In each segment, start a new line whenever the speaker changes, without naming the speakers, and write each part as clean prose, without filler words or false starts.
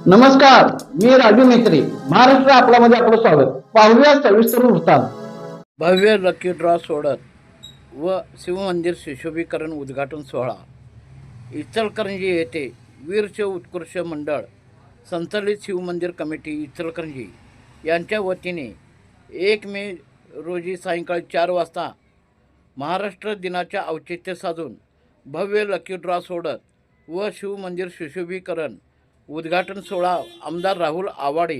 नमस्कार, मी राजू मेत्री. महाराष्ट्र आपल्यामध्ये आपलं स्वागत. पाहूया सविस्तर वृत्तांत.
भव्य लकी ड्रॉ सोडत व शिवमंदिर सुशोभीकरण उद्घाटन सोहळा इचलकरंजी येथे वीरशैव उत्कृष्ट मंडळ संचलित शिवमंदिर कमिटी इचलकरंजी यांच्या वतीने 1 मे रोजी सायंकाळी 4 वाजता महाराष्ट्र दिनाच्या औचित्य साधून भव्य लकी ड्रॉ सोडत व शिवमंदिर सुशोभीकरण उद्घाटन सोहळा आमदार राहुल आवाडे,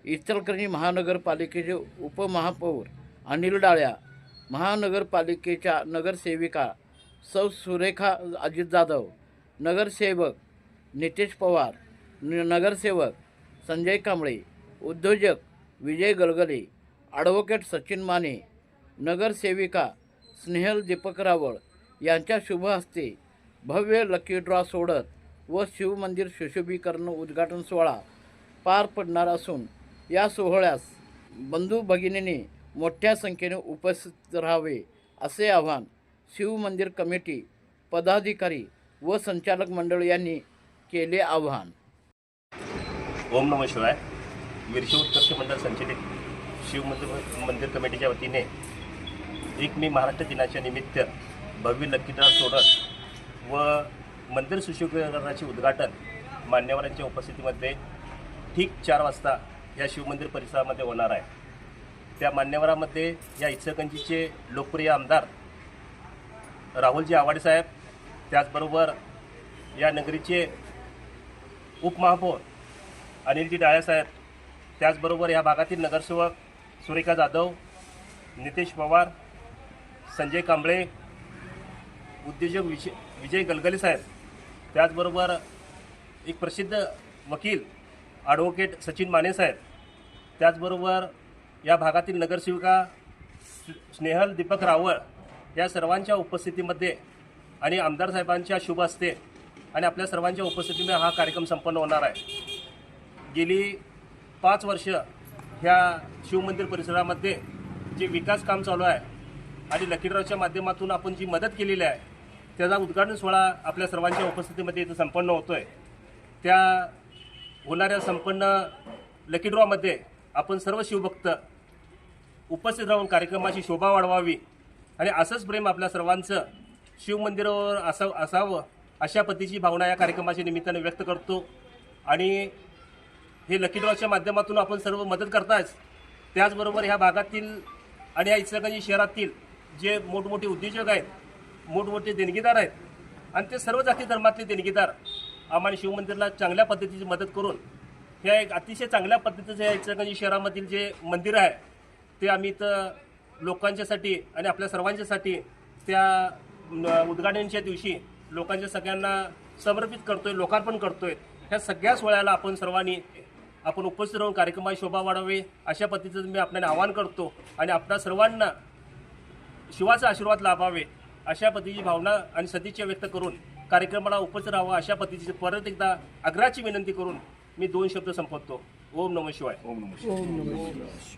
इचलकरंजी महानगरपालिकेचे उपमहापौर अनिल डाळ्या, महानगरपालिकेच्या नगरसेविका सौ सुरेखा अजित जाधव, नगरसेवक नितेश पवार, नगरसेवक संजय कांबळे, उद्योजक विजय गलगले, ॲडव्होकेट सचिन माने, नगरसेविका स्नेहल दीपक रावळ यांच्या शुभ हस्ते भव्य लकी ड्रॉ सोडत व शिवमंदिर सुशोभीकरण उद्घाटन सोहळा पार पडणार असून या सोहळ्यास बंधू भगिनींनी मोठ्या संख्येने उपस्थित राहावे असे आवाहन शिवमंदिर कमिटी पदाधिकारी व संचालक मंडळ यांनी केले. आवाहन.
ओम नमः शिवाय. वीरशैव उत्कृष्ट मंडळ संचलित शिवमंदिर कमिटीच्या वतीने 1 मे महाराष्ट्र दिनाच्या निमित्त भव्य लकी ड्रॉ सोडत व मंदिर सुशोभीकरणाचे उद्घाटन मान्यवरांच्या उपस्थितीमध्ये ठीक 4 वाजता या शिवमंदिर परिसरामध्ये होणार आहे. त्या मान्यवरांमध्ये या इचलकरंजीचे लोकप्रिय आमदार राहुलजी आवाडे साहेब, त्याचबरोबर या नगरीचे उपमहापौर अनिलजी डाळ्या साहेब, त्याचबरोबर या भागातील नगरसेवक सुरेखा जाधव, नितेश पवार, संजय कांबळे, उद्योजक विजय गलगले साहेब, त्याचबरोबर एक प्रसिद्ध वकील ॲडव्होकेट सचिन माने साहेब, त्याचबरोबर या भागातील नगरसेविका स्नेहल दीपक रावळ या सर्वांच्या उपस्थितीमध्ये आणि आमदार साहेबांच्या शुभ हस्ते आणि आपल्या सर्वांच्या उपस्थितीमध्ये हा कार्यक्रम संपन्न होणार आहे. गेली 5 वर्ष ह्या शिवमंदिर परिसरामध्ये जे विकास काम चालू आहे आणि लकी ड्रॉच्या माध्यमातून आपण जी मदत केलेली आहे त्याचा उद्घाटन सोहळा आपल्या सर्वांच्या उपस्थितीमध्ये इथं संपन्न होतो आहे. त्या होणाऱ्या संपन्न लकी ड्रॉमध्ये आपण सर्व शिवभक्त उपस्थित राहून कार्यक्रमाची शोभा वाढवावी आणि असंच प्रेम आपल्या सर्वांचं शिवमंदिरावर असावं अशा पद्धतीची भावना या कार्यक्रमाच्या निमित्ताने व्यक्त करतो. आणि हे लकी ड्रॉच्या माध्यमातून आपण सर्व मदत करताच, त्याचबरोबर ह्या भागातील आणि या इचलकरंजी शहरातील जे मोठमोठे उद्योजक आहेत, मोठमोठे देणगीदार आहेत आणि ते सर्व जाती धर्मातले देणगीदार आम्हाला शिवमंदिराला चांगल्या पद्धतीची मदत करून ह्या एक अतिशय चांगल्या पद्धतीचं या इचलकरंजी शहरामधील जे मंदिर आहे ते आम्ही इथं लोकांच्यासाठी आणि आपल्या सर्वांच्यासाठी त्या उद्घाटनाच्या दिवशी लोकांच्या सगळ्यांना समर्पित करतोय, लोकार्पण करतोय. ह्या सगळ्या सोहळ्याला आपण सर्वांनी उपस्थित राहून कार्यक्रमाची शोभा वाढावी अशा पद्धतीचं मी आपल्याला आवाहन करतो आणि आपल्या सर्वांना शिवाचा आशीर्वाद लाभावे अशा पद्धतीची भावना आणि सदिच्छा व्यक्त करून कार्यक्रमाला उपस्थित राहावं अशा पद्धतीची परत एकदा आग्रहाची विनंती करून मी 2 शब्द संपवतो. ओम नमः शिवाय. ओम नमः शिवाय.